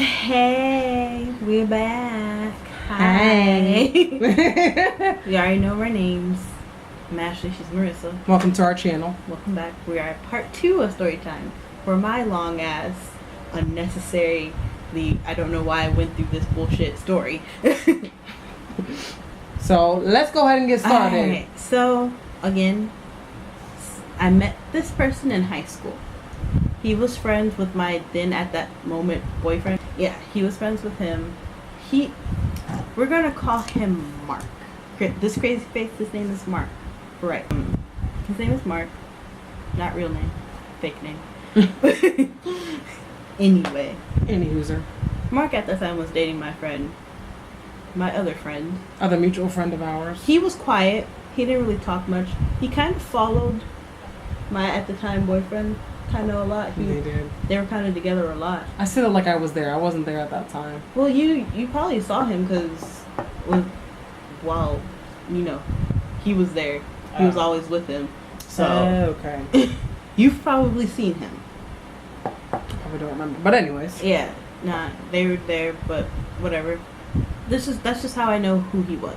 Hey, we're back. Hi. We already know our names. I'm Ashley, she's Marissa. Welcome to our channel. Welcome back. We are at part 2 of Storytime. For my long ass, unnecessarily, I don't know why I went through this bullshit story. So let's go ahead and get started. Alright, so again, I met this person in high school. He was friends with my then at that moment boyfriend. Yeah, he was friends with him. We're gonna call him Mark. This crazy face, his name is Mark. Right. His name is Mark. Not real name. Fake name. Anyway. Any user. Mark at the time was dating my friend. My other friend. Other mutual friend of ours. He was quiet. He didn't really talk much. He kind of followed my at the time boyfriend kind of a lot. They did. They were kind of together a lot. I said it like I was there. I wasn't there at that time. Well, you probably saw him because, well, you know, he was there. He was always with him. So okay. You've probably seen him. I probably don't remember. But anyways. Yeah. Nah, they were there, but whatever. That's just how I know who he was.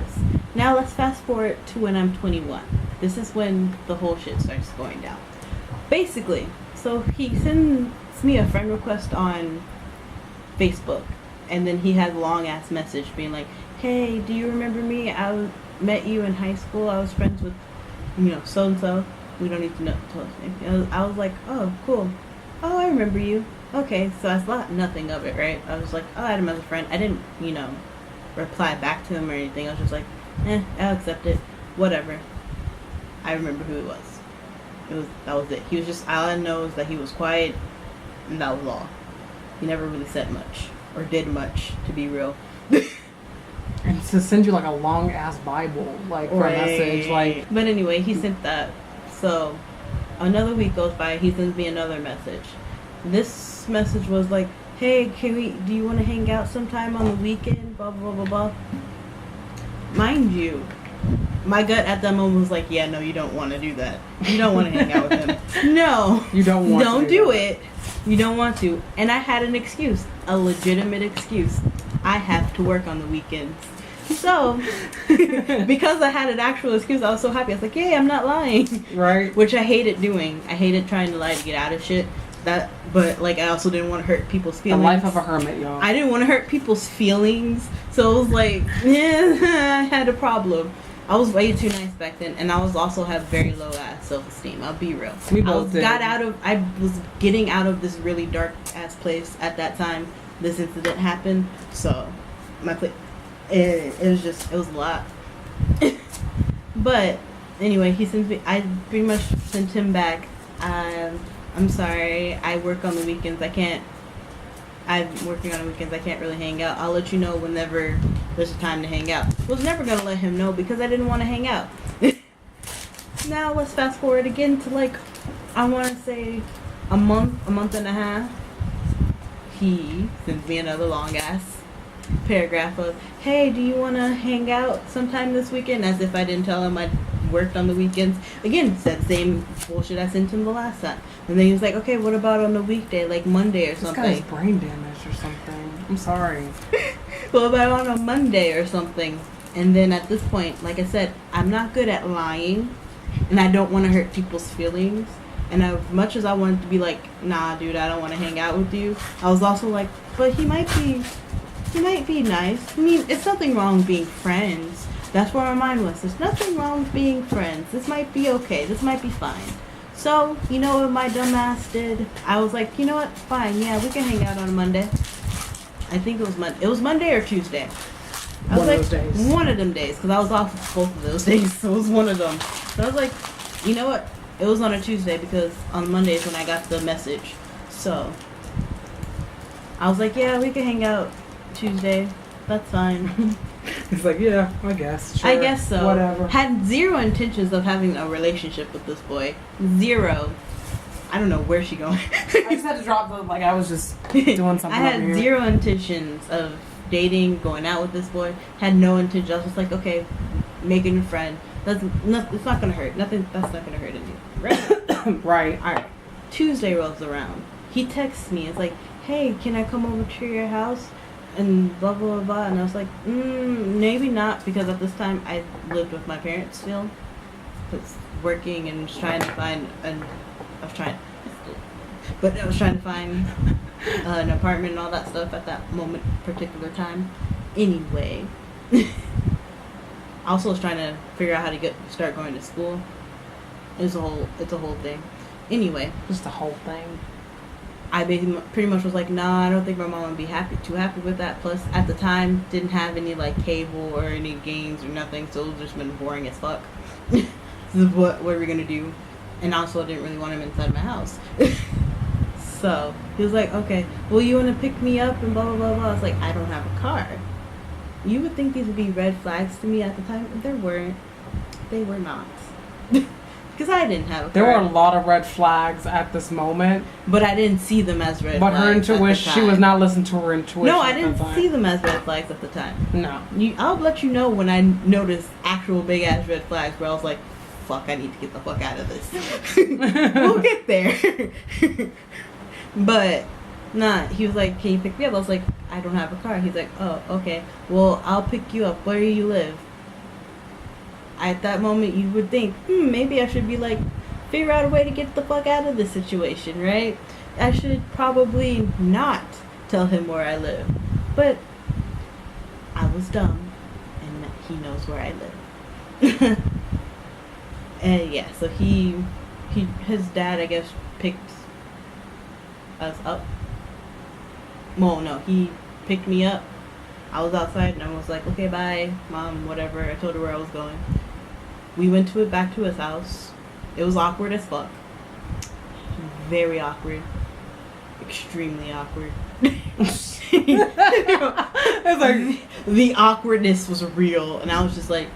Now let's fast forward to when I'm 21. This is when the whole shit starts going down. Basically, so he sends me a friend request on Facebook, and then he has a long ass message being like, "Hey, do you remember me? Met you in high school. I was friends with, so and so. We don't need to know." I was like, "Oh, cool. Oh, I remember you. Okay." So I thought nothing of it, right? I was like, "Oh, I had him as a friend." I didn't, reply back to him or anything. I was just like, I'll accept it. Whatever. I remember who it was. That was it. He was just, all I know is that he was quiet, and that was all. He never really said much or did much, to be real. And to send you like a long ass Bible, like for a message, like. But anyway, he sent that. So another week goes by. He sends me another message. This message was like, "Hey, do you want to hang out sometime on the weekend? Blah blah blah blah." Mind you, my gut at that moment was like, "Yeah, no, you don't want to do that. You don't want to hang out with him. No, You don't want. Don't do it. You don't want to." And I had an excuse, a legitimate excuse. I have to work on the weekends. So, because I had an actual excuse, I was so happy. I was like, "Yay, I'm not lying." Right. Which I hated doing. I hated trying to lie to get out of shit. But like, I also didn't want to hurt people's feelings. The life of a hermit, y'all. I didn't want to hurt people's feelings, so it was like, I had a problem. I was way too nice back then, and I was also have very low ass self-esteem. I'll be real. We both did. I was getting out of this really dark ass place at that time. This incident happened, so it was a lot. But anyway, I pretty much sent him back. I'm sorry, I work on the weekends. I'm working on the weekends. I can't really hang out. I'll let you know whenever there's a time to hang out. I was never going to let him know because I didn't want to hang out. Now let's fast forward again to I want to say a month and a half. He sends me another long ass paragraph of, "Hey, do you want to hang out sometime this weekend?" As if I didn't tell him I worked on the weekends. Again, said same bullshit I sent him the last time. And then he was like, "Okay, what about on the weekday, like Monday or something?" This guy's brain damaged or something. I'm sorry. What about on a Monday or something? And then at this point, like I said, I'm not good at lying, and I don't want to hurt people's feelings. And as much as I wanted to be like, "Nah, dude, I don't want to hang out with you," I was also like, "But he might be nice. I mean, it's nothing wrong with being friends." That's where my mind was. There's nothing wrong with being friends. This might be okay. This might be fine. So, you know what my dumb ass did? I was like, "You know what? Fine. Yeah, we can hang out on Monday." I think it was Monday. It was Monday or Tuesday. One of those days. One of them days, because I was off both of those days. So it was one of them. So I was like, you know what? It was on a Tuesday because on Monday is when I got the message. So I was like, "Yeah, we can hang out Tuesday. That's fine." It's like, yeah, I guess. Sure, I guess so. Whatever. Had zero intentions of having a relationship with this boy. Zero. I don't know where she going. I just had to drop I was just doing something. I had zero intentions of dating, going out with this boy. Had no intention. I was just like, okay, making a friend. It's not gonna hurt. That's not gonna hurt anything. Right? Right. Alright. Tuesday rolls around. He texts me. It's like, hey, can I come over to your house? And blah, blah, blah, blah. And I was like, maybe not, because at this time I lived with my parents still. Was working and was trying to find I was trying to find an apartment and all that stuff at that particular time. Anyway, I also was trying to figure out how to start going to school. It's a whole thing. Anyway, just the whole thing. I pretty much was like, nah, I don't think my mom would be too happy with that. Plus, at the time, didn't have any like cable or any games or nothing, so it was just been boring as fuck. This is what are we gonna do? And also, I didn't really want him inside my house. So he was like, okay, well, you want to pick me up and blah blah blah blah. I was like, I don't have a car. You would think these would be red flags to me at the time, but there weren't. They were not. Because I didn't have a car. There were a lot of red flags at this moment. But I didn't see them as red flags. But her intuition, she was not listening to her intuition. No, I didn't see them as red flags at the time. No. I'll let you know when I noticed actual big ass red flags where I was like, fuck, I need to get the fuck out of this. We'll get there. But, nah, he was like, can you pick me up? I was like, I don't have a car. He's like, oh, okay. Well, I'll pick you up. Where do you live? At that moment, you would think, maybe I should be like, figure out a way to get the fuck out of this situation, right? I should probably not tell him where I live. But I was dumb, and he knows where I live. And yeah, so his dad, I guess, picked us up. Well, no, he picked me up. I was outside, and I was like, okay, bye, mom, whatever. I told her where I was going. We went back to his house. It was awkward as fuck. Very awkward. Extremely awkward. It's like the awkwardness was real, and I was just like,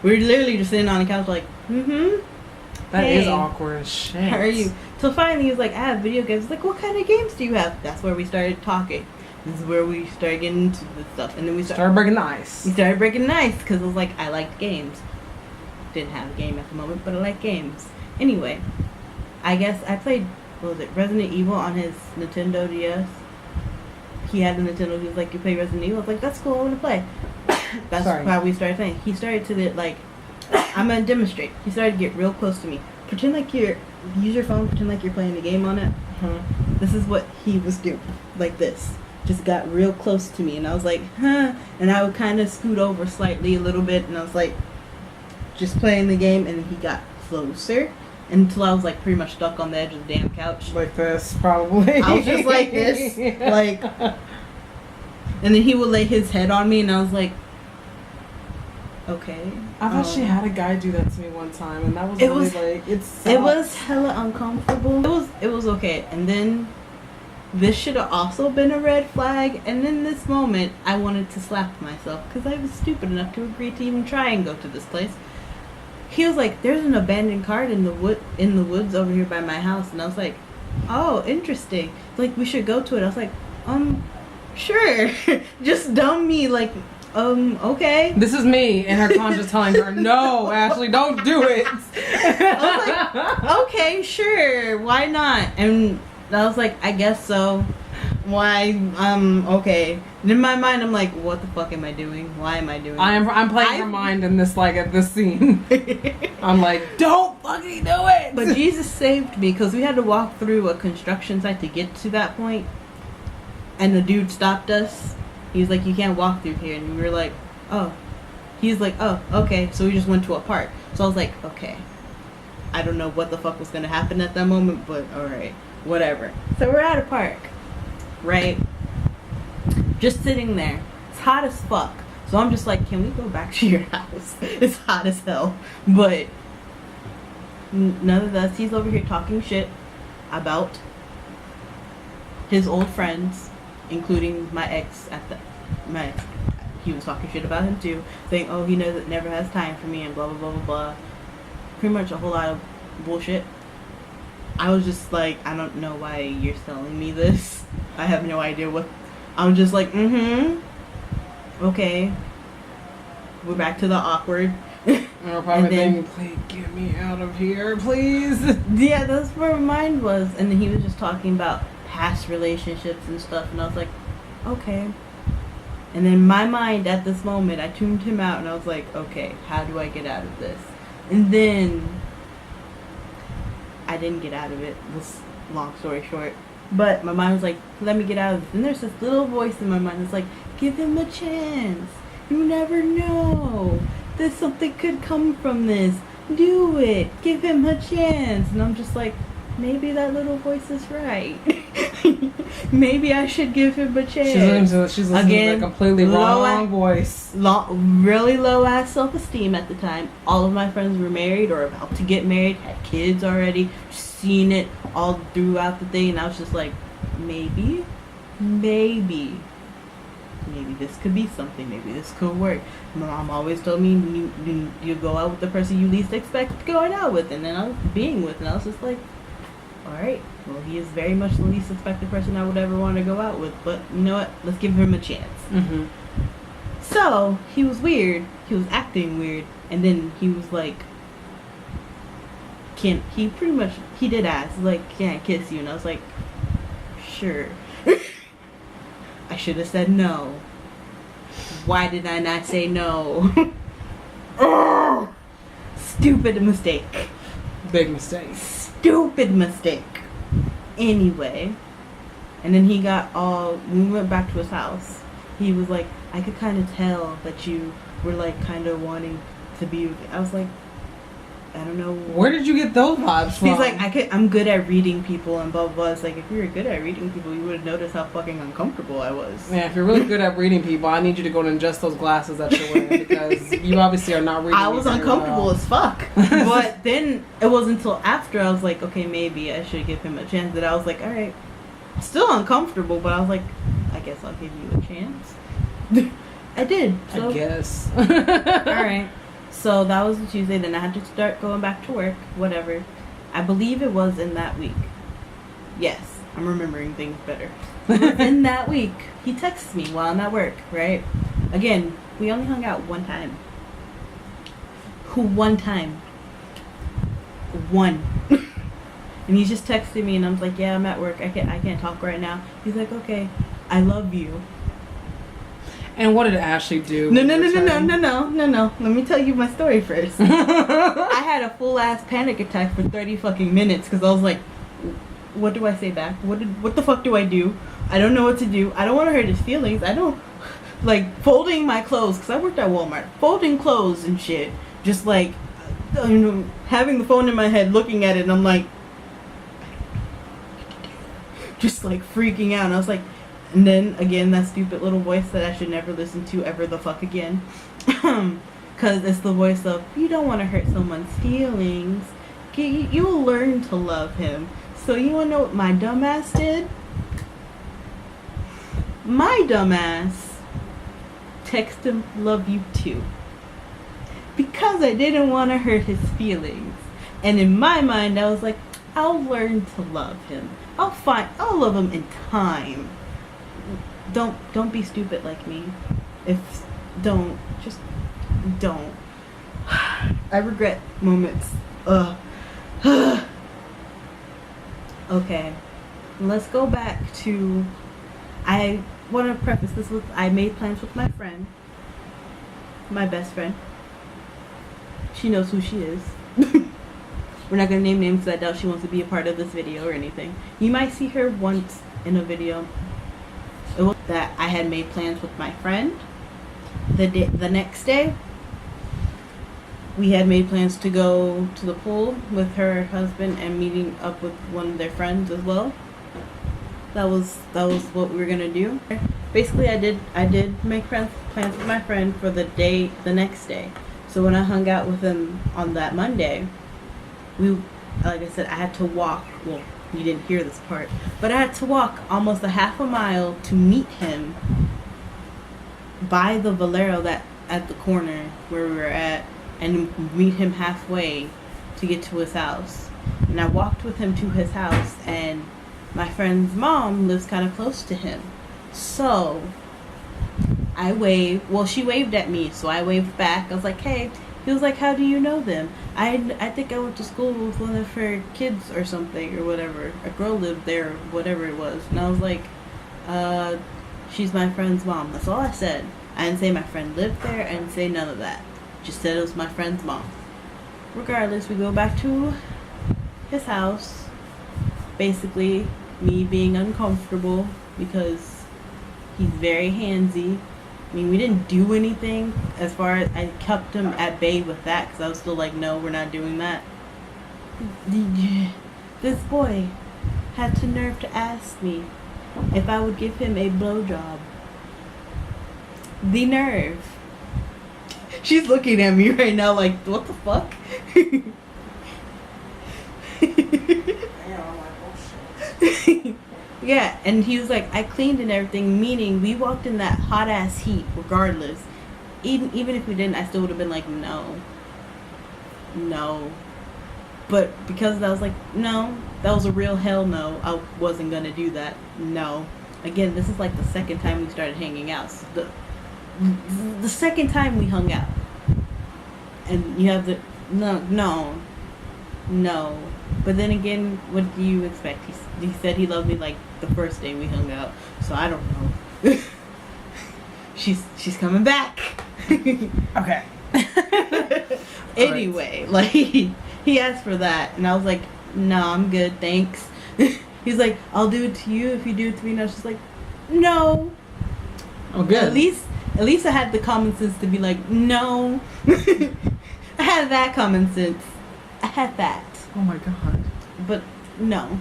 we were literally just sitting on the couch like, That hey, is awkward as shit. How are you? So finally he was like, I have video games. I was like, what kind of games do you have? That's where we started talking. This is where we started getting into this stuff. And then we started breaking the ice. We started breaking the ice because it was like, I liked games. Didn't have a game at the moment, but I like games. Anyway, I guess I played, Resident Evil on his Nintendo DS. He had a Nintendo. He was like, you play Resident Evil? I was like, that's cool, I want to play. That's how we started playing. He started to I'm going to demonstrate. He started to get real close to me. Use your phone, pretend like you're playing the game on it. This is what he was doing. Like this. Just got real close to me. And I was like, huh. And I would kind of scoot over slightly a little bit. And I was like, just playing the game. And he got closer. Until I was like pretty much stuck on the edge of the damn couch. Like this, probably. I was just like this. Like. And then he would lay his head on me. And I was like, okay. I thought she had a guy do that to me one time, and that was it was hella uncomfortable. It was okay, and then this should have also been a red flag. And in this moment, I wanted to slap myself because I was stupid enough to agree to even try and go to this place. He was like, "There's an abandoned cart in the woods over here by my house," and I was like, "Oh, interesting. Like we should go to it." I was like, sure." Just dumb me like. Okay. This is me, and her conscience telling her, no, Ashley, don't do it. I was like, okay, sure, why not? And I was like, I guess so. Why? Okay. And in my mind, I'm like, what the fuck am I doing? Why am I doing? I'm playing her mind in this at this scene. I'm like, don't fucking do it. But Jesus saved me because we had to walk through a construction site to get to that point, and the dude stopped us. He was like, you can't walk through here. And we were like, oh. He's like, oh, okay. So we just went to a park. So I was like, okay. I don't know what the fuck was going to happen at that moment, but alright. Whatever. So we're at a park. Right? Just sitting there. It's hot as fuck. So I'm just like, can we go back to your house? It's hot as hell. But none of us. He's over here talking shit about his old friends. Including my ex he was talking shit about him too, saying, oh, he never has time for me and blah blah blah blah blah. Pretty much a whole lot of bullshit. I was just like, I don't know why you're telling me this. I have no idea what. I'm just like, okay. We're back to the awkward. Or probably thinking, please get me out of here, please. Yeah, that's where mine was. And then he was just talking about past relationships and stuff, and I was like, okay. And then my mind at this moment, I tuned him out, and I was like, okay, how do I get out of this? And then I didn't get out of it. This long story short, but my mind was like, let me get out of this. And there's this little voice in my mind that's like, give him a chance. You never know. There's something could come from this. Do it. Give him a chance. And I'm just like, maybe that little voice is right. Maybe I should give him a chance. She's listening to a completely wrong voice. Really low ass self-esteem at the time. All of my friends were married or about to get married, had kids already, seen it all throughout the thing, and I was just like, maybe this could be something. Maybe this could work. My mom always told me you go out with the person you least expect going out with, and then I was being with, and I was just like, alright, well, he is very much the least expected person I would ever want to go out with, but you know what, let's give him a chance. Mm-hmm. So he was weird, he was acting weird, and then he was like, he did ask, like, can I kiss you? And I was like, sure. I should have said no. Why did I not say no? Oh, stupid mistake. Big mistake. Stupid mistake. Anyway, and then when we went back to his house, he was like, I could kind of tell that you were like kind of wanting to be with me. I was like, I don't know. Where did you get those vibes from? He's like, I'm good at reading people and blah, blah, blah. It's like, if you were good at reading people, you would have noticed how fucking uncomfortable I was. Yeah, if you're really good at reading people, I need you to go and adjust those glasses that you're wearing, because you obviously are not reading. I was uncomfortable as fuck. But then it wasn't until after I was like, okay, maybe I should give him a chance, that I was like, alright, still uncomfortable, but I was like, I guess I'll give you a chance. I did. So. I guess. Alright. So that was the Tuesday. Then I had to start going back to work. Whatever. I believe it was in that week. Yes, I'm remembering things better. In that week, he texts me while I'm at work, right? Again, we only hung out one time. One time. One. And he's just texting me, and I'm like, yeah, I'm at work. I can't talk right now. He's like, okay, I love you. And what did Ashley do? No. Let me tell you my story first. I had a full ass panic attack for 30 fucking minutes because I was like, what do I say back? What the fuck do I do? I don't know what to do. I don't want to hurt his feelings. I don't like folding my clothes, because I worked at Walmart, folding clothes and shit. Just like, you know, having the phone in my head, looking at it, and I'm like, just like freaking out. And I was like. And then, again, that stupid little voice that I should never listen to ever the fuck again. Because it's the voice of, you don't want to hurt someone's feelings. You'll learn to love him. So you want to know what my dumbass did? My dumbass texted him, love you too. Because I didn't want to hurt his feelings. And in my mind, I was like, I'll learn to love him. I'll love him in time. Don't be stupid like me. Just don't. I regret moments. Okay, let's go back to. I want to preface this with, I made plans with my friend, my best friend. She knows who she is. We're not gonna name names because I doubt she wants to be a part of this video or anything. You might see her once in a video. It was that I had made plans with my friend. The next day, we had made plans to go to the pool with her husband and meeting up with one of their friends as well. That was what we were gonna do. Basically, I did make plans with my friend for the next day. So when I hung out with him on that Monday, like I said, I had to walk. Well, you didn't hear this part, but I had to walk almost a half a mile to meet him by the Valero that at the corner where we were at, and meet him halfway to get to his house. And I walked with him to his house, and my friend's mom lives kind of close to him. So I waved. Well, she waved at me, so I waved back. I was like, hey, He was like, how do you know them? I think I went to school with one of her kids or something or whatever. A girl lived there, whatever it was. And I was like, she's my friend's mom. That's all I said. I didn't say my friend lived there. I didn't say none of that. Just said it was my friend's mom. Regardless, we go back to his house. Basically, me being uncomfortable because he's very handsy. I mean, we didn't do anything as far as I kept him at bay with that because I was still like, no, we're not doing that. This boy had the nerve to ask me if I would give him a blowjob. The nerve. She's looking at me right now like, what the fuck? Yeah, and he was like, I cleaned and everything, meaning we walked in that hot ass heat regardless. Even if we didn't, I still would have been like, no. But because I was like, no, that was a real hell no. I wasn't gonna do that. No. Again, this is like the second time we started hanging out. So the second time we hung out. And you have the no. But then again, what do you expect? He said he loved me like the first day we hung out. So I don't know. She's coming back. Okay. Anyway, like he asked for that, and I was like, no, I'm good, thanks. He's like, I'll do it to you if you do it to me. And I was just like, no. Oh, good. At least I had the common sense to be like, no. I had that common sense. I had that. Oh my god. But no.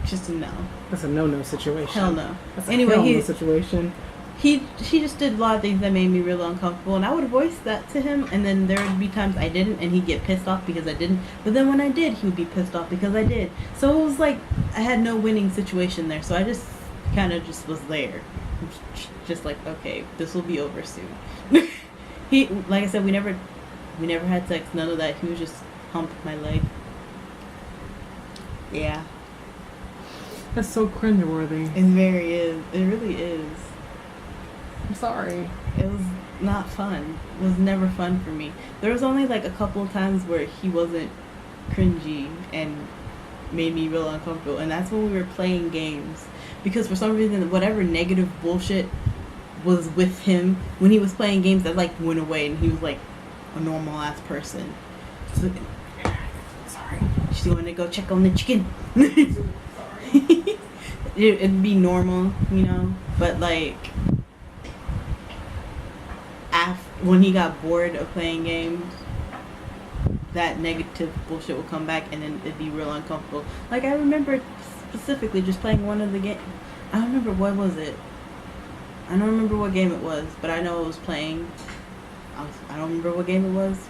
Just a no. That's a no situation. Hell no. That's Anyway, a hell no situation. She just did a lot of things that made me real uncomfortable, and I would voice that to him, and then there would be times I didn't, and he'd get pissed off because I didn't. But then when I did, he would be pissed off because I did. So it was like I had no winning situation there. So I just kind of just was there, just like, okay, this will be over soon. He, like I said, we never had sex, none of that. He was just humped my leg. Yeah. That's so cringeworthy. It very is. It really is. I'm sorry. It was not fun. It was never fun for me. There was only like a couple of times where he wasn't cringy and made me real uncomfortable, and that's when we were playing games. Because for some reason, whatever negative bullshit was with him when he was playing games, that like went away, and he was like a normal ass person. So, sorry, she's going to go check on the chicken. Sorry. It'd be normal, you know, but like when he got bored of playing games, that negative bullshit would come back, and then it'd be real uncomfortable. Like I remember specifically just playing one of the games. I don't remember what was it. I don't remember what game it was, but I know I was playing. I don't remember what game it was.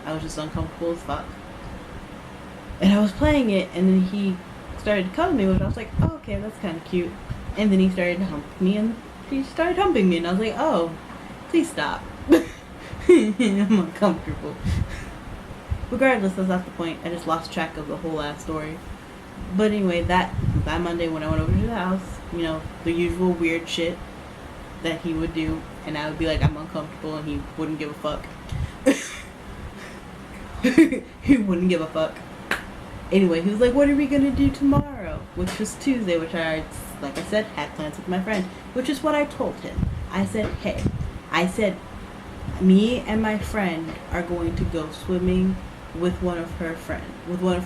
I was just uncomfortable as fuck. And I was playing it, and then he started to cuddle me, which I was like, oh, okay, that's kind of cute. And then he started to hump me, and he started humping me, and I was like, oh, please stop. I'm uncomfortable. Regardless, that's not the point. I just lost track of the whole ass story. But anyway, that Monday when I went over to the house, you know, the usual weird shit that he would do, and I would be like, I'm uncomfortable, and he wouldn't give a fuck. He wouldn't give a fuck. Anyway, he was like, what are we gonna do tomorrow? Which was Tuesday, which I, like I said, had plans with my friend, which is what I told him. I said, me and my friend are going to go swimming with one of her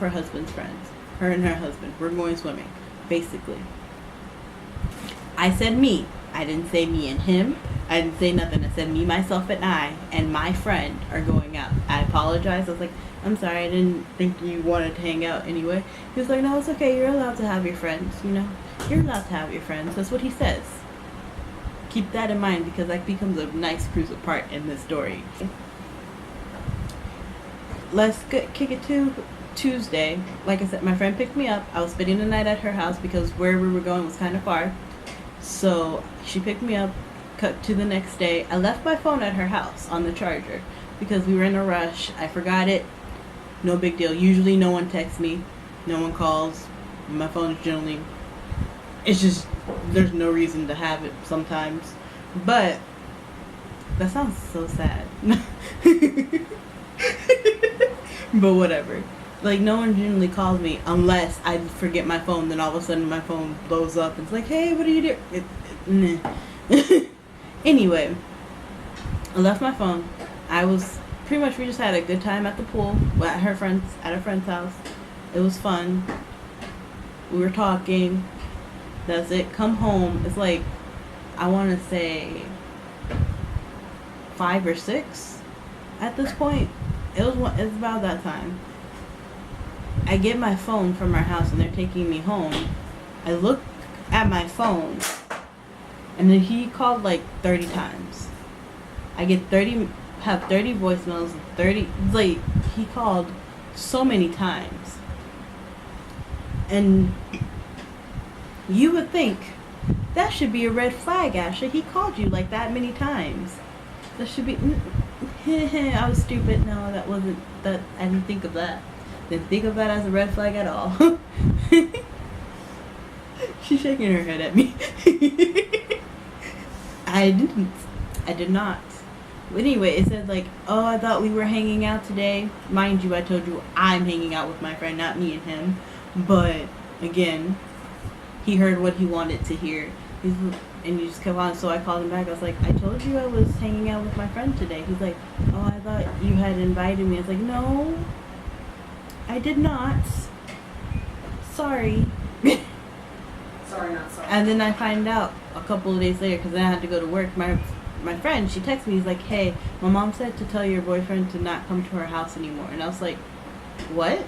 husband's friends. Her and her husband. We're going swimming, basically. I said me. I didn't say me and him. I didn't say nothing. I said me, myself, and I, and my friend are going out. I apologized. I was like, I'm sorry, I didn't think you wanted to hang out anyway. He was like, no, it's okay. You're allowed to have your friends, you know. You're allowed to have your friends. That's what he says. Keep that in mind, because that becomes a nice crucial part in this story. Let's kick it to Tuesday. Like I said, my friend picked me up. I was spending the night at her house because where we were going was kind of far. So she picked me up, cut to the next day. I left my phone at her house on the charger because we were in a rush. I forgot it. No big deal. Usually no one texts me. No one calls. My phone is generally... It's just... There's no reason to have it sometimes. But... That sounds so sad. But whatever. Like, no one generally calls me unless I forget my phone. Then all of a sudden my phone blows up. It's like, hey, what are you doing? Anyway, I left my phone. I was pretty much, we just had a good time at the pool at a friend's house. It was fun. We were talking. That's it. Come home. It's like, I want to say 5 or 6 at this point. It's about that time. I get my phone from our house and they're taking me home. I look at my phone and then he called like 30 times. I get 30 voicemails, 30, like, he called so many times. And you would think that should be a red flag, Ashley. He called you like that many times. That should be. I was stupid. No, that wasn't. That I didn't think of that. Didn't think of that as a red flag at all. She's shaking her head at me. I didn't. I did not. But anyway, it said like, oh, I thought we were hanging out today. Mind you, I told you I'm hanging out with my friend, not me and him. But again, he heard what he wanted to hear. And he just kept on. So I called him back. I was like, I told you I was hanging out with my friend today. He's like, oh, I thought you had invited me. I was like, no, I did not. Sorry. Sorry, not sorry. And then I find out a couple of days later, because then I had to go to work. My friend, she texted me. He's like, hey, my mom said to tell your boyfriend to not come to her house anymore. And I was like, what?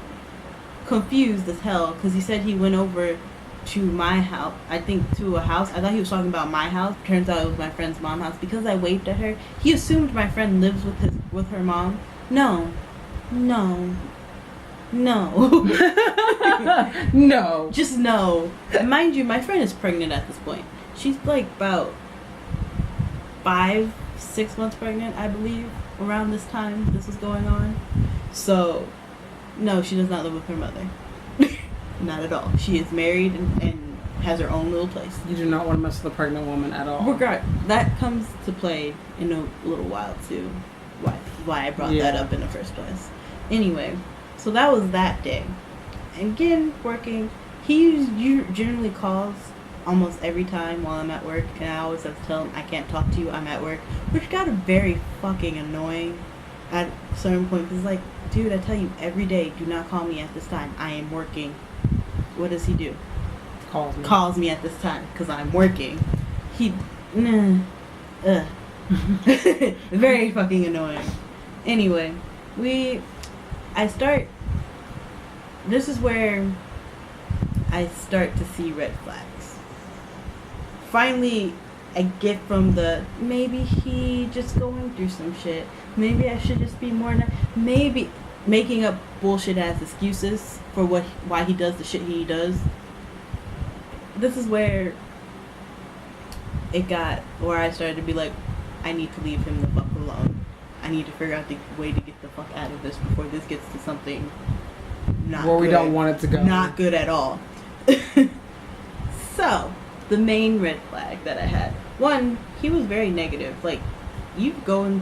Confused as hell, because he said he went over to my house, I think to a house. I thought he was talking about my house. Turns out it was my friend's mom's house. Because I waved at her, he assumed my friend lives with her mom. No. No. Just no. And mind you, my friend is pregnant at this point. She's like about 5-6 months pregnant, I believe, around this time this was going on. So no, she does not live with her mother. Not at all. She is married and has her own little place. You do not want to mess with a pregnant woman at all. That comes to play in a little while too. Why I brought that up in the first place. Anyway, so that was that day. And again, working. He generally calls almost every time while I'm at work, and I always have to tell him I can't talk to you, I'm at work, which got very fucking annoying at a certain point. It's like, dude, I tell you every day, do not call me at this time. I am working. What does he do? Calls me at this time because I'm working. Very fucking annoying. Anyway, this is where I start to see red flags. Finally, I get from maybe he just going through some shit. Maybe I should just be more maybe making up bullshit ass excuses for why he does the shit he does. This is where I started to be like, I need to leave him the fuck alone. I need to figure out the way to get the fuck out of this before this gets to something not where good. We don't want it to go. Not good at all. So, the main red flag that I had. One, he was very negative. Like, you go and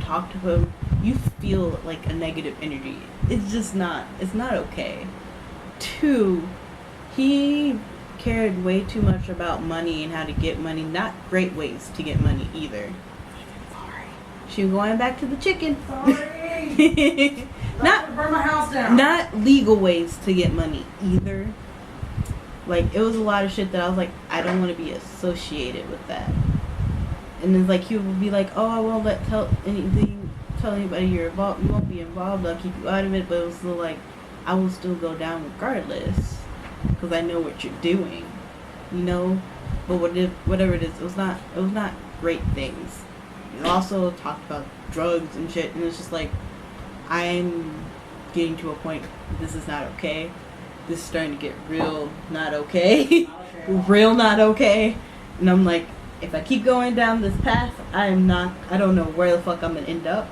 talk to him, you feel like a negative energy. It's not okay. 2, he cared way too much about money and how to get money. Not great ways to get money either. Sorry. She was going back to the chicken. Sorry. Not burn my house down. Not legal ways to get money either. Like, it was a lot of shit that I was like, I don't want to be associated with that. And it's like, he would be like, oh, I won't tell anybody you're involved. You won't be involved. I'll keep you out of it. But it was still like, I will still go down regardless because I know what you're doing, you know. But whatever it is, it was not great things. It also talked about drugs and shit, and it's just like, I'm getting to a point. This is not okay. This is starting to get real not okay. Real not okay. And I'm like, if I keep going down this path, I don't know where the fuck I'm gonna end up.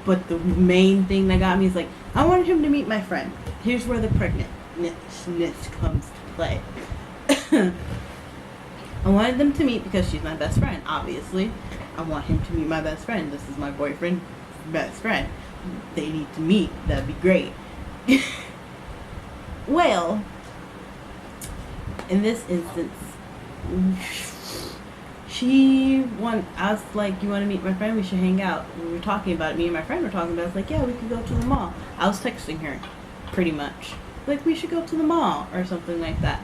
But the main thing that got me is like, I wanted him to meet my friend. Here's where the pregnantness comes to play. I wanted them to meet because she's my best friend, obviously. I want him to meet my best friend. This is my boyfriend. best friend. They need to meet. That'd be great. Well, in this instance, I was like, you want to meet my friend? We should hang out. We were talking about it. Me and my friend were talking about it. I was like, yeah, we could go to the mall. I was texting her, pretty much. Like, we should go to the mall or something like that.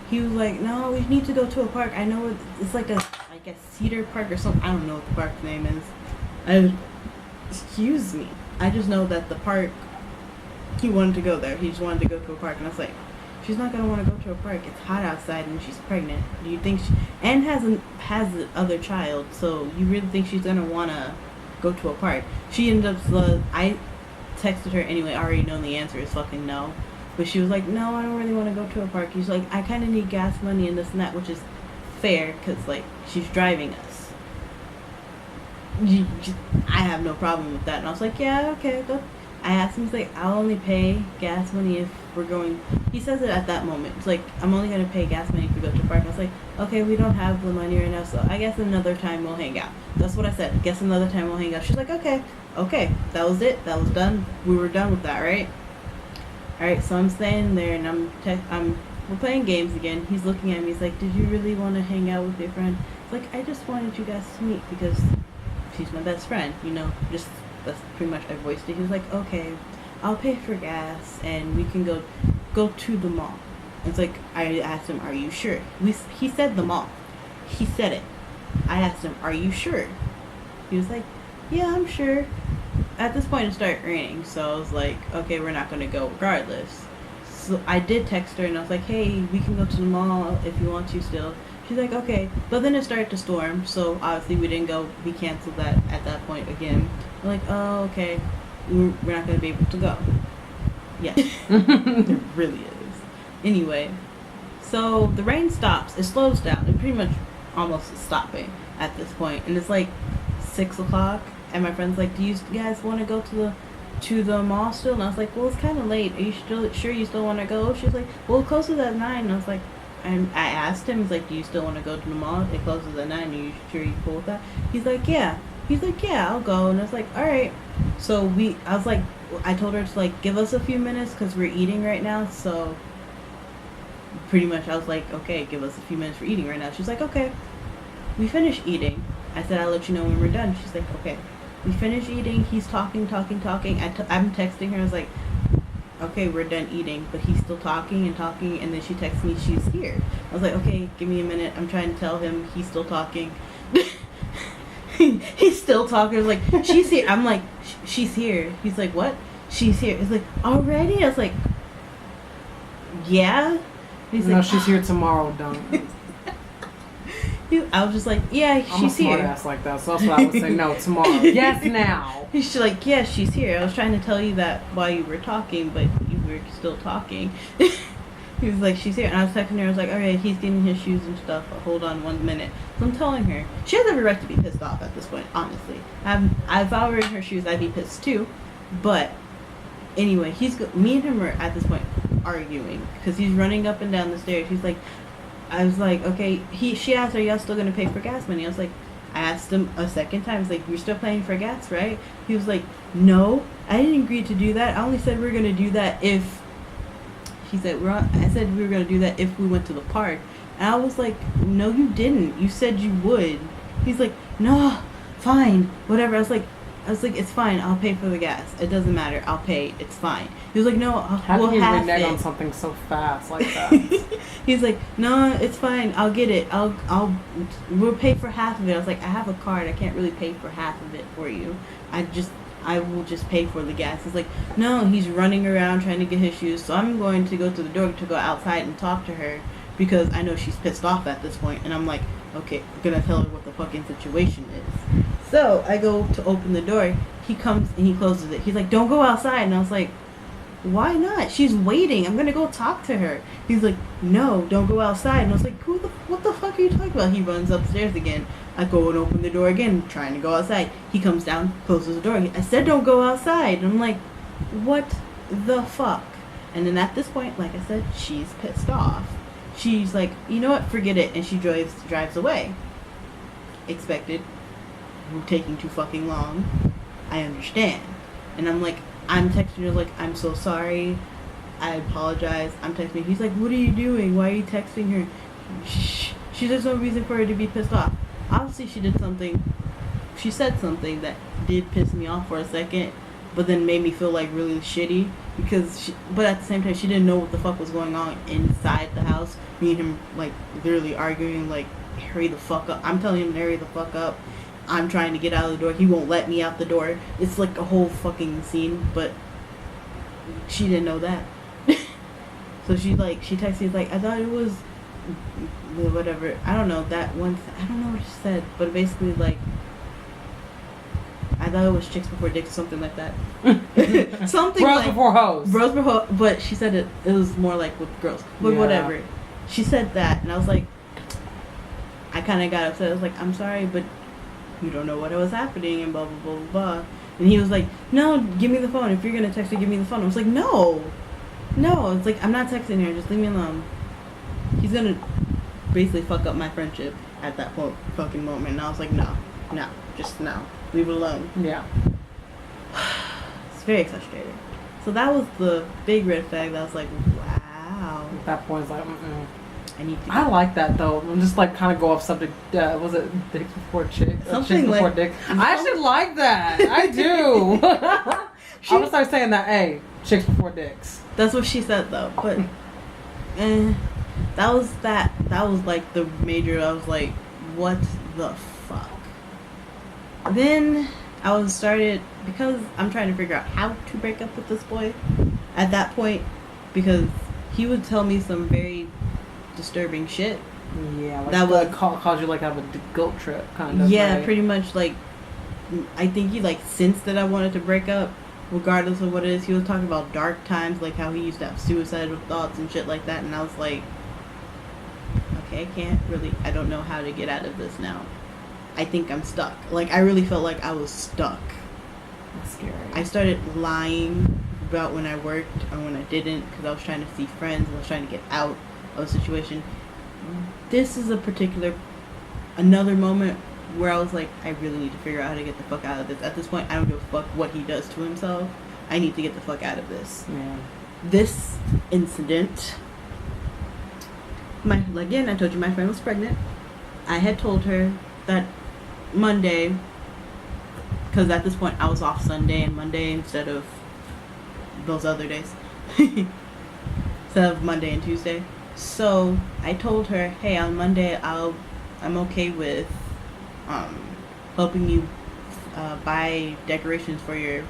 He was like, no, we need to go to a park. I know it's like a Cedar Park or something. I don't know what the park's name is. Excuse me. I just know that the park, he wanted to go there. He just wanted to go to a park. And I was like, she's not going to want to go to a park. It's hot outside and she's pregnant. Do you think and has the other child, so you really think she's going to want to go to a park? She ended up, I texted her anyway, already knowing the answer is fucking no. But she was like, no, I don't really want to go to a park. He's like, I kind of need gas money and this and that, which is fair because, like, she's driving us. I have no problem with that. And I was like, yeah, okay, go. I asked him, he's like, I'll only pay gas money if we're going. He says it at that moment. It's like, I'm only going to pay gas money if we go to a park. I was like, okay, we don't have the money right now, so I guess another time we'll hang out. That's what I said. I guess another time we'll hang out. She's like, okay, that was it. That was done. We were done with that, right? Alright, so I'm standing there and we're playing games again. He's looking at me. He's like, did you really want to hang out with your friend? It's like, I just wanted you guys to meet because she's my best friend, you know, just, that's pretty much I voiced it. He was like, okay, I'll pay for gas and we can go to the mall. It's like, I asked him, are you sure? He said the mall. He said it. I asked him, are you sure? He was like, yeah, I'm sure. At this point it started raining, so I was like, okay, we're not going to go regardless. So I did text her and I was like, hey, we can go to the mall if you want to still. She's like, okay. But then it started to storm, so obviously we didn't go. We canceled that at that point again. I'm like, oh, okay. We're not going to be able to go. Yes. It really is. Anyway, so the rain stops. It slows down. It pretty much almost is stopping at this point. And it's like 6 o'clock. And my friend's like, do you guys want to go to the mall still? And I was like, well, it's kind of late. Are you still sure you still want to go? She's like, well, it closes at 9. And I was like, and I asked him, he's like, do you still want to go to the mall? It closes at 9. Are you sure you cool with that? He's like, yeah. He's like, yeah, I'll go. And I was like, all right. So I was like, I told her to like give us a few minutes because we're eating right now. So pretty much I was like, okay, give us a few minutes for eating right now. She's like, okay. We finished eating. I said, I'll let you know when we're done. She's like, okay. We finished eating. He's talking. I'm texting her. I was like, okay, we're done eating. But he's still talking. And then she texts me, she's here. I was like, okay, give me a minute. I'm trying to tell him he's still talking. He's still talking. I was like, she's here. I'm like, she's here. He's like, what? She's here. It's like, already? I was like, yeah. He's no, like, she's here tomorrow, don't. I was just like, yeah, she's here. I'm a smart ass like that, so that's what I would say. No, tomorrow. Yes, now. She's like, yeah, she's here. I was trying to tell you that while you were talking, but you were still talking. He was like, she's here. And I was texting her. I was like, all right, he's getting his shoes and stuff. Hold on 1 minute. So I'm telling her. She has every right to be pissed off at this point, honestly. If I were in her shoes, I'd be pissed too. But anyway, me and him are at this point arguing because he's running up and down the stairs. He's like, I was like, okay. She asked, are y'all still going to pay for gas money? I was like, I asked him a second time. I was like, you're still paying for gas, right? He was like, no, I didn't agree to do that. I only said we were going to do that if... I said we were going to do that if we went to the park. And I was like, no, you didn't. You said you would. He's like, no, fine, whatever. I was like, it's fine. I'll pay for the gas. It doesn't matter. I'll pay. It's fine. He was like, no, How we'll can you half renege it. on something so fast like that? He's like, no, it's fine. I'll get it. We'll pay for half of it. I was like, I have a card. I can't really pay for half of it for you. I will just pay for the gas. He's like, no, he's running around trying to get his shoes. So I'm going to go to the door to go outside and talk to her because I know she's pissed off at this point. And I'm like, okay, I'm going to tell her what the fucking situation is. So I go to open the door. He comes and he closes it. He's like, don't go outside. And I was like, why not? She's waiting. I'm going to go talk to her. He's like, no, don't go outside. And I was like, what the fuck are you talking about? He runs upstairs again. I go and open the door again, trying to go outside. He comes down, closes the door. I said don't go outside. And I'm like, what the fuck? And then at this point, like I said, she's pissed off. She's like, you know what, forget it. And she drives away. Expected. Taking too fucking long. I understand. And I'm like, I'm texting her like, I'm so sorry. I apologize. I'm texting her. He's like, what are you doing? Why are you texting her? She there's no reason for her to be pissed off. Obviously, she did something. She said something that did piss me off for a second, but then made me feel like really shitty but at the same time, she didn't know what the fuck was going on inside the house. Me and him like literally arguing like, hurry the fuck up. I'm telling him to hurry the fuck up. I'm trying to get out of the door. He won't let me out the door. It's like a whole fucking scene, but she didn't know that. So she texted me like, I thought it was whatever. I don't know that one. I don't know what she said, but basically like, I thought it was chicks before dicks or something like that. Something bros like before hoes. Bros before hoes, but she said it was more like with girls. But whatever. She said that, and I was like, I kind of got upset. I was like, I'm sorry, but you don't know what was happening, and blah blah blah blah blah. And he was like, no, give me the phone. If you're gonna text her, give me the phone. I was like, no. It's like, I'm not texting her. Just leave me alone. He's gonna basically fuck up my friendship at that fucking moment. And I was like, no, just no. Leave it alone. Yeah. It's very frustrating. So that was the big red flag that I was like, wow. At that point, it's like, I need to. I like that though. I'm just like kind of go off subject. Was it dicks before chicks? Something chicks before like, dicks. I actually like that. I do. I'm gonna start saying that. Hey, chicks before dicks. That's what she said though. But that was like the major. I was like, what the fuck? Then I was started because I'm trying to figure out how to break up with this boy. At that point, because he would tell me some very disturbing shit. Yeah, like that would cause you like have a guilt trip kind of. Yeah, right? pretty much. Like, I think he like sensed that I wanted to break up, regardless of what it is. He was talking about dark times, like how he used to have suicidal thoughts and shit like that. And I was like, okay, I don't know how to get out of this now. I think I'm stuck. Like, I really felt like I was stuck. That's scary. I started lying about when I worked and when I didn't, because I was trying to see friends and I was trying to get out of the situation. This is another moment where I was like, I really need to figure out how to get the fuck out of this. At this point, I don't give a fuck what he does to himself. I need to get the fuck out of this. Yeah. This incident, again, I told you my friend was pregnant. I had told her that Monday, because at this point I was off Sunday and Monday instead of those other days. Instead of Monday and Tuesday. So I told her, hey, on Monday I'm okay with helping you buy decorations for your,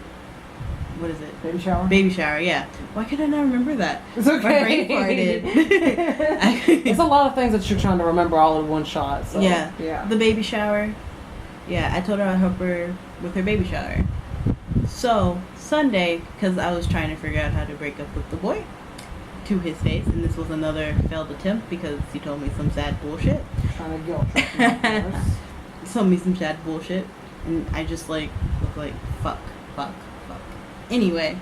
what is it? Baby shower? Baby shower, yeah. Why could I not remember that? It's okay. My brain farted. It's a lot of things that you're trying to remember all in one shot. So, yeah. The baby shower. Yeah, I told her I'd help her with her baby shower. So, Sunday, because I was trying to figure out how to break up with the boy, to his face, and this was another failed attempt because he told me some sad bullshit. Trying to guilt trip me, of course. Told me some sad bullshit, and I just looked like, fuck. Anyway,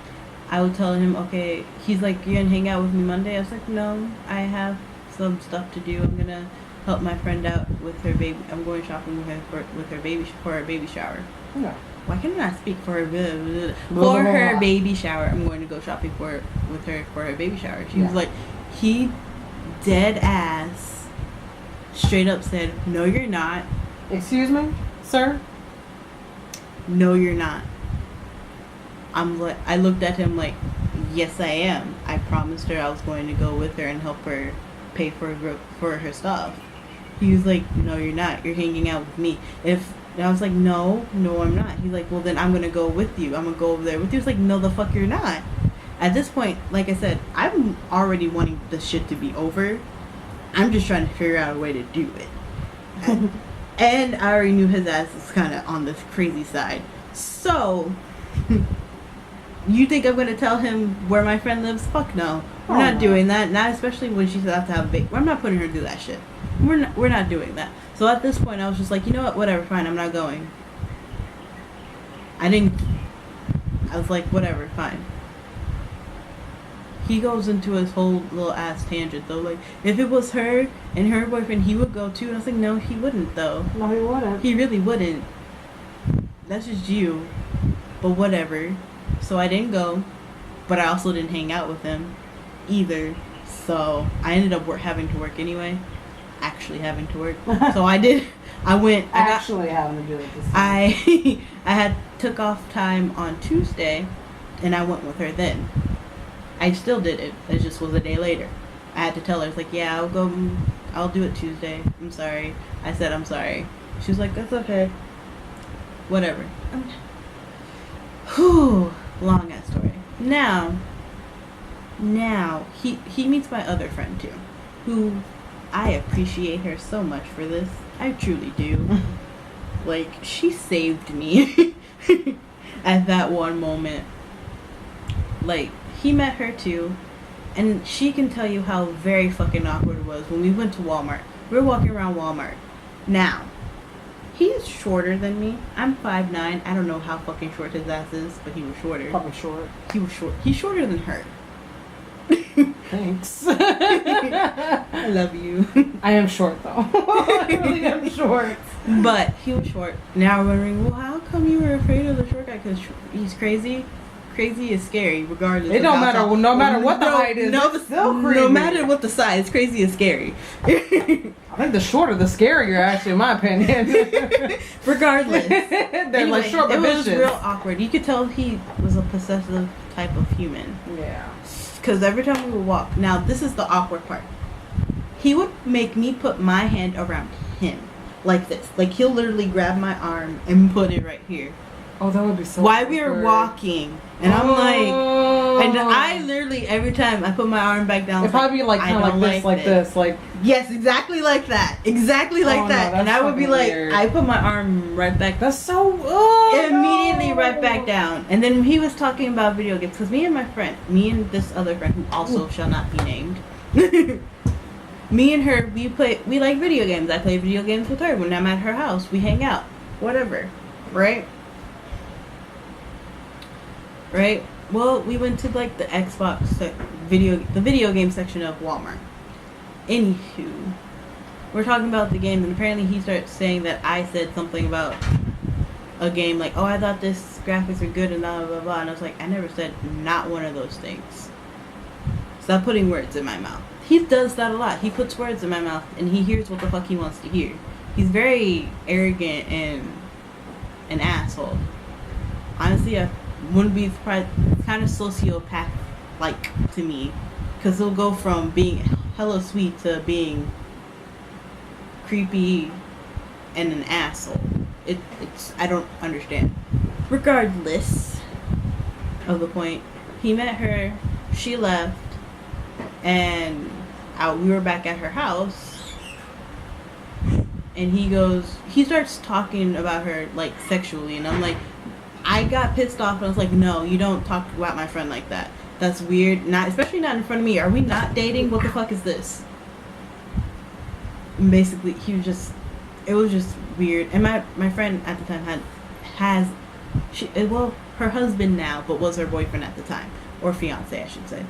I would tell him, okay, he's like, you gonna hang out with me Monday? I was like, no, I have some stuff to do. I'm gonna help my friend out with her baby. I'm going shopping with her for her baby shower. Yeah. Why can't I speak for her? For her baby shower, I'm going to go shopping with her for her baby shower. She was like, he dead ass straight up said, no, you're not. Excuse me, sir? No, you're not. I looked at him like, yes, I am. I promised her I was going to go with her and help her pay for her stuff. He was like, no, you're not. You're hanging out with me. And I was like, no, I'm not. He's like, well, then I'm going to go with you. I'm going to go over there with you. It's like, no, the fuck you're not. At this point, like I said, I'm already wanting the shit to be over. I'm just trying to figure out a way to do it. And I already knew his ass is kind of on this crazy side. So, you think I'm going to tell him where my friend lives? Fuck no. We're not doing that. Not especially when she's about to have a baby. I'm not putting her through that shit. We're not doing that. So at this point, I was just like, you know what? Whatever, fine. I'm not going. I was like, whatever, fine. He goes into his whole little ass tangent though. Like, if it was her and her boyfriend, he would go too. And I was like, no, he wouldn't though. No, he wouldn't. He really wouldn't. That's just you. But whatever. So I didn't go, but I also didn't hang out with him either. So I ended up having to work anyway. Actually having to work. So I did. I went. Having to do it this time. I had took off time on Tuesday, and I went with her then. I still did it. It just was a day later. I had to tell her, I was like, yeah, I'll do it Tuesday. I'm sorry. I said, I'm sorry. She was like, that's okay. Whatever. Whew. Long ass story. Now, he meets my other friend too, who I appreciate her so much for this. I truly do. Like, she saved me at that one moment. Like, he met her too, and she can tell you how very fucking awkward it was when we went to Walmart. We were walking around Walmart. Now, he is shorter than me. I'm 5'9". I don't know how fucking short his ass is, but he was shorter. Probably short. He was short. He's shorter than her. Thanks. I love you. I am short though. I really am short. But he was short. Now we're wondering, well, how come you were afraid of the short guy? Because he's crazy. Crazy is scary, regardless. It don't matter. No matter what the height is, it's still creepy. No matter what the size, crazy is scary. I think the shorter, the scarier, actually, in my opinion. Regardless, they're anyway, like short but it was vicious. real awkward. You could tell he was a possessive type of human. Yeah. Because every time we would walk, now this is the awkward part. He would make me put my hand around him like this. Like, he'll literally grab my arm and put it right here. Oh, that would be so While we were walking. And I'm like, and I Oh. literally, every time I put my arm back down, It'd probably be like kind of like this, like yes, exactly like that, exactly like no, that. that's And I would be fucking like, weird. I put my arm right back, that's so immediately no. right back down. And then he was talking about video games because me and this other friend who also shall not be named, me and her, we like video games. I play video games with her when I'm at her house. We hang out, whatever, right? Right? Well, we went to like the Xbox video game section of Walmart. Anywho, we're talking about the game, and apparently he starts saying that I said something about a game, like, oh, I thought this graphics are good and blah blah blah, and I was like, I never said not one of those things. Stop putting words in my mouth. He does that a lot. He puts words in my mouth, and he hears what the fuck he wants to hear. He's very arrogant and an asshole. Honestly, I wouldn't be surprised. Kind of sociopath-like to me, because he'll go from being hella sweet to being creepy and an asshole. It's I don't understand. Regardless of the point, he met her, she left, and we were back at her house, and he starts talking about her like sexually, and I'm like, I got pissed off and I was like, no, you don't talk about my friend like that. That's weird. Especially not in front of me. Are we not dating? What the fuck is this? And basically, it was just weird. And my friend at the time her husband now, but was her boyfriend at the time. Or fiance, I should say.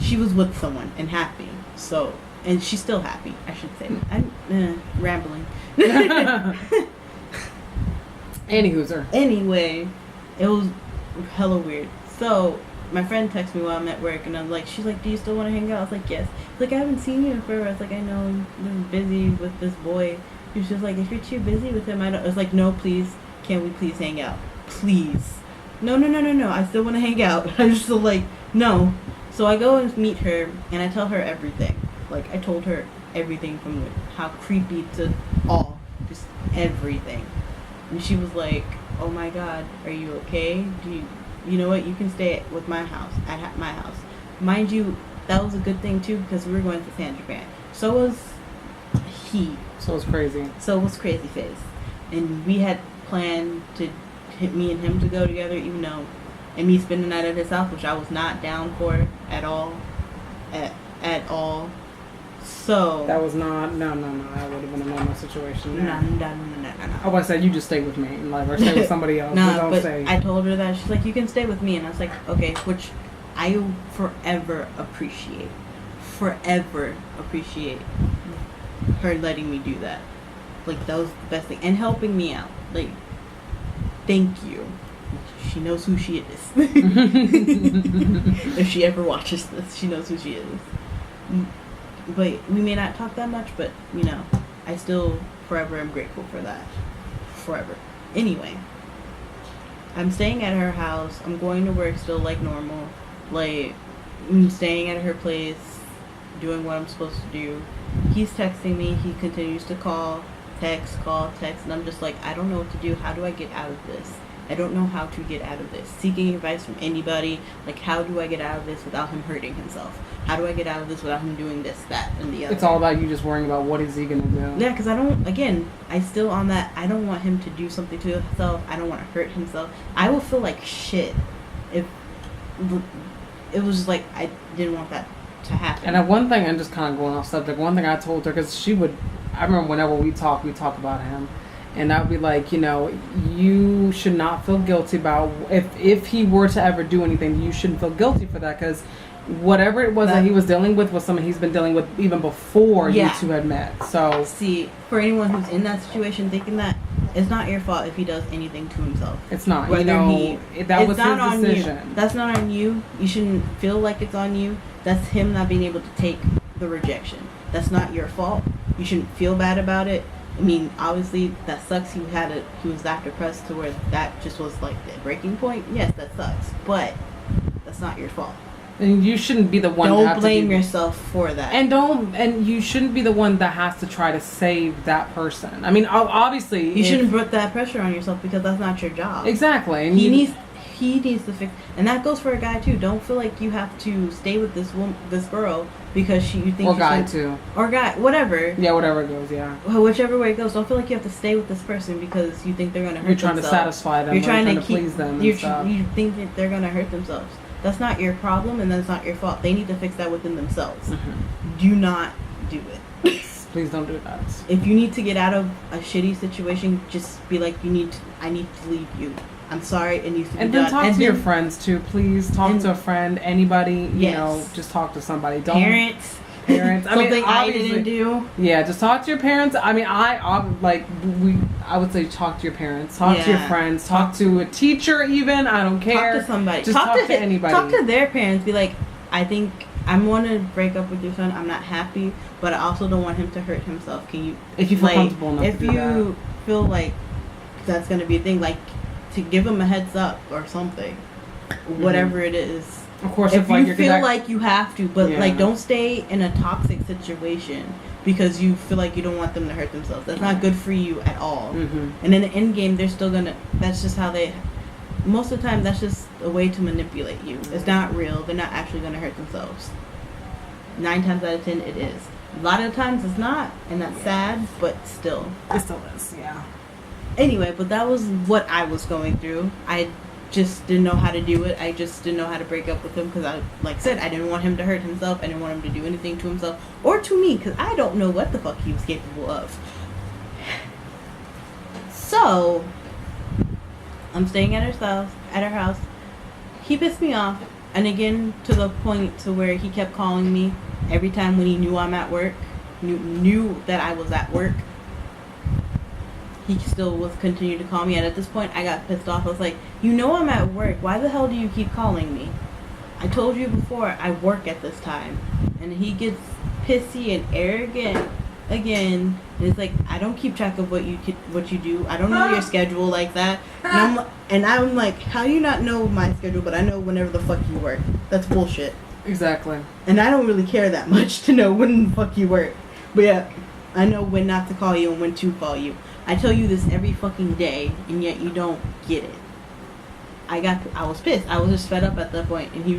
She was with someone and happy. So, and she's still happy, I should say. I'm rambling. Anyway, it was hella weird. So, my friend texted me while I'm at work, and I'm like, she's like, do you still want to hang out? I was like, yes. She's like, I haven't seen you in forever. I was like, I know, I'm busy with this boy. She was just like, if you're too busy with him, I was like, no, please, can we please hang out? Please. No, I still want to hang out. I'm just still like, no. So I go and meet her, and I tell her everything. Like, I told her everything from how creepy to all. Just everything. And she was like, oh my god, are you okay? You know what? You can stay with my house, at my house. Mind you, that was a good thing too, because we were going to San Japan. So was he. So was Crazy. So was Crazy Face. And we had planned me and him to go together, even though, and me spend the night at his house, which I was not down for at all. At all. So that was not no. That would have been a normal situation. No. I would say you just stay with me, and like, or stay with somebody else. But I told her that. She's like, you can stay with me, and I was like, okay, which I will forever appreciate her letting me do that. Like, that was the best thing, and helping me out. Like, Thank you. She knows who she is. If she ever watches this, she knows who she is. But we may not talk that much, but, you know, I still forever am grateful for that. Forever. Anyway, I'm staying at her house. I'm going to work still like normal. Like, I'm staying at her place, doing what I'm supposed to do. He's texting me. He continues to call, text, and I'm just like, I don't know what to do. How do I get out of this? I don't know how to get out of this. Seeking advice from anybody. Like, how do I get out of this without him hurting himself? How do I get out of this without him doing this, that, and the other? It's all about you just worrying about what is he going to do. Yeah, because I still on that, I don't want him to do something to himself. I don't want to hurt himself. I will feel like shit if it was just like, I didn't want that to happen. And one thing, and just kind of going off subject, one thing I told her, because I remember whenever we talk about him. And I would be like, you know, you should not feel guilty about if he were to ever do anything, you shouldn't feel guilty for that, because whatever it was that he was dealing with was something he's been dealing with even before you two had met. So see, for anyone who's in that situation thinking that, it's not your fault if he does anything to himself. It's not. Whether that was his decision. That's not on you. You shouldn't feel like it's on you. That's him not being able to take the rejection. That's not your fault. You shouldn't feel bad about it. I mean, obviously, that sucks. He was that depressed to where that just was like the breaking point. Yes, that sucks. But that's not your fault. And you shouldn't be the one. Don't blame yourself for that. And you shouldn't be the one that has to try to save that person. I mean, obviously, you shouldn't put that pressure on yourself, because that's not your job. Exactly. And he needs to fix, and that goes for a guy too. Don't feel like you have to stay with this girl because you think. Or guy too. Or guy, whatever. Yeah, whatever it goes. Yeah. Whichever way it goes, don't feel like you have to stay with this person because you think they're gonna hurt themselves. You're trying to satisfy them. You're trying to please them. You think that they're gonna hurt themselves. That's not your problem, and that's not your fault. They need to fix that within themselves. Mm-hmm. Do not do it. Please don't do that. If you need to get out of a shitty situation, just be like, I need to leave you. I'm sorry, it needs to be done. And then talk to your friends too. Please talk to a friend, anybody. You know, just talk to somebody. Don't parents. I mean, I didn't do. Yeah, just talk to your parents. I mean, I would say talk to your parents, talk to your friends, talk to a teacher. Even I don't care. Talk to somebody. Just talk to anybody. Talk to their parents. Be like, I think I want to break up with your son. I'm not happy, but I also don't want him to hurt himself. Can you? If you feel comfortable enough if to do that. you feel like that's going to be a thing, like to give him a heads up or something, whatever it is. Of course, if you feel like you have to, but like, don't stay in a toxic situation because you feel like you don't want them to hurt themselves. That's not good for you at all. Mm-hmm. And in the end game, they're still gonna. That's just how they. Most of the time, that's just a way to manipulate you. It's not real. They're not actually gonna hurt themselves. 9 times out of 10, it is. A lot of times, it's not, and that's sad. But still, it still is. Yeah. Anyway, but that was what I was going through. I just didn't know how to do it. I just didn't know how to break up with him because like I said, I didn't want him to hurt himself. I didn't want him to do anything to himself or to me because I don't know what the fuck he was capable of. So I'm staying at her house. He pissed me off, and again to the point to where he kept calling me every time when he knew I'm at work, knew that I was at work. He still was continuing to call me, and at this point I got pissed off. I was like, you know I'm at work. Why the hell do you keep calling me? I told you before I work at this time. And he gets pissy and arrogant again. And it's like, I don't keep track of what you do. I don't know your schedule like that. And I'm like, how do you not know my schedule, but I know whenever the fuck you work? That's bullshit. Exactly. And I don't really care that much to know when the fuck you work. But yeah, I know when not to call you and when to call you. I tell you this every fucking day, and yet you don't get it. I was pissed. I was just fed up at that point, and he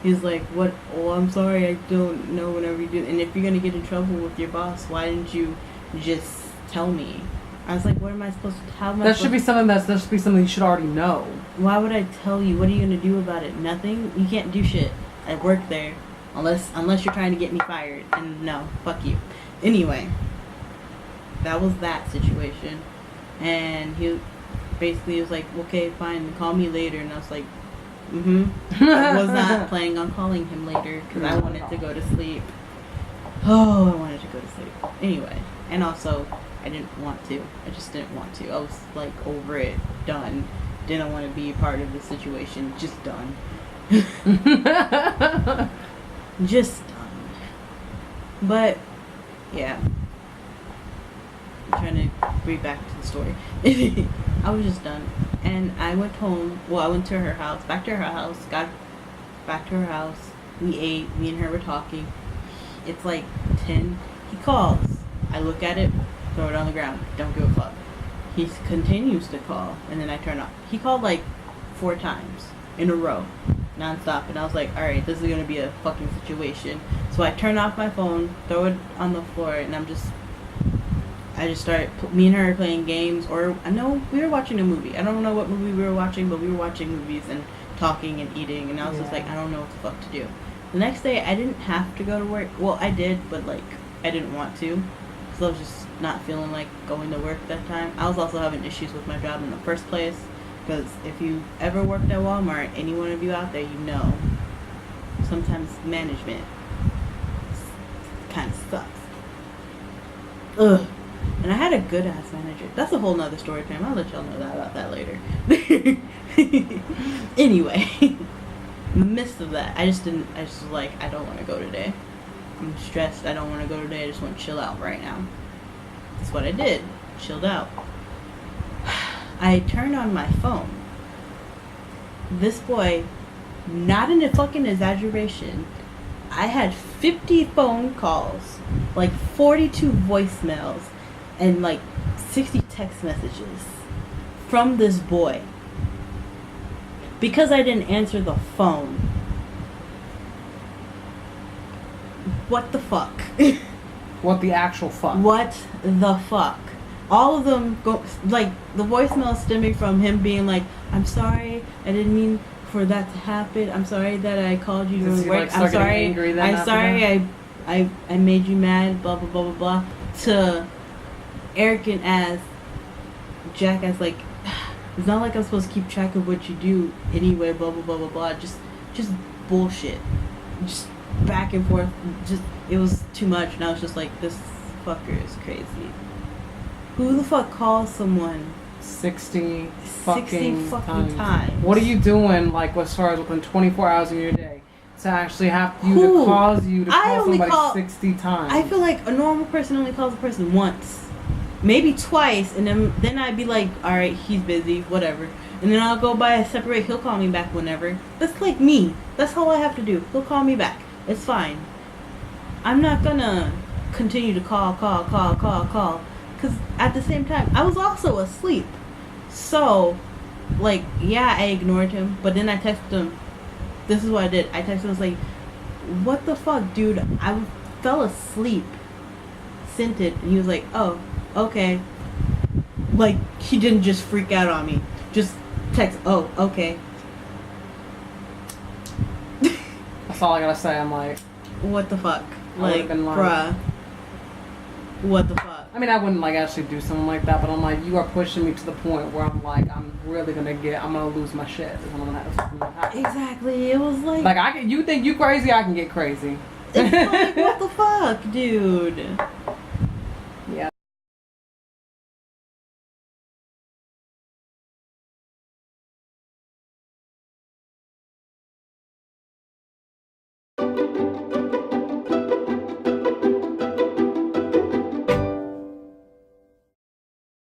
was like, what? Oh, I'm sorry, I don't know whenever you do. And if you're going to get in trouble with your boss, why didn't you just tell me? I was like, what am I supposed to tell? That should be something you should already know. Why would I tell you? What are you going to do about it? Nothing? You can't do shit. I work there. Unless you're trying to get me fired. And no, fuck you. Anyway. That was that situation, and he basically was like, okay, fine, call me later, and I was like, I was not planning on calling him later, because I wanted to go to sleep. Oh, I wanted to go to sleep. Anyway, and also, I didn't want to. I just didn't want to. I was, like, over it. done. Didn't want to be a part of the situation. Just done. Just done. But yeah, I'm trying to bring back to the story. I was just done, and I went home. Well, I went to her house, back to her house, got back to her house. We ate. Me and her were talking. It's like 10. He calls. I look at it, throw it on the ground. Don't give a fuck. He continues to call, and then I turn off. He called like 4 times in a row, nonstop, and I was like, all right, this is gonna be a fucking situation. So I turn off my phone, throw it on the floor, and I just started, me and her playing games, or I know we were watching a movie. I don't know what movie we were watching, but we were watching movies and talking and eating, and I was just like, I don't know what the fuck to do. The next day, I didn't have to go to work. Well, I did, but like, I didn't want to, because I was just not feeling like going to work that time. I was also having issues with my job in the first place, because if you ever worked at Walmart, any one of you out there, you know, sometimes management kind of sucks. Ugh. And I had a good ass manager. That's a whole nother story time. I'll let y'all know about that later. Anyway, in the midst of that, I just was like, I don't want to go today. I'm stressed. I don't want to go today. I just want to chill out right now. That's what I did. Chilled out. I turned on my phone. This boy, not in a fucking exaggeration, I had 50 phone calls, like 42 voicemails, and like 60 text messages from this boy. Because I didn't answer the phone. What the fuck? What the actual fuck? What the fuck? All of them go, like, the voicemail stemming from him being like, I'm sorry, I didn't mean for that to happen. I'm sorry that I called you during work. I'm sorry. I'm sorry I made you mad, blah blah blah blah blah. To arrogant ass jackass, like, it's not like I'm supposed to keep track of what you do anyway, blah blah blah blah blah. Just bullshit. Just back and forth. Just, it was too much, and I was just like, this fucker is crazy. Who the fuck calls someone 60 fucking times? What are you doing, like, as far as within 24 hours of your day to actually have to call somebody 60 times? I feel like a normal person only calls a person once, maybe twice, and then I'd be like, all right, he's busy, whatever, and then I'll go by a separate. He'll call me back whenever. That's like me. That's all I have to do. He'll call me back. It's fine. I'm not gonna continue to call. Because at the same time, I was also asleep. So, like, yeah, I ignored him. But then I texted him. This is what I did. I texted him. I was like, what the fuck, dude? I fell asleep. Sent it. And he was like, oh, okay. Like, he didn't just freak out on me. Just text, oh, okay. That's all I gotta say. I'm like, what the fuck? Like, bruh. What the fuck? I mean, I wouldn't, like, actually do something like that, but I'm like, you are pushing me to the point where I'm like, I'm gonna lose my shit. Exactly. It was like, you think you crazy, I can get crazy. It's like, what the fuck, dude?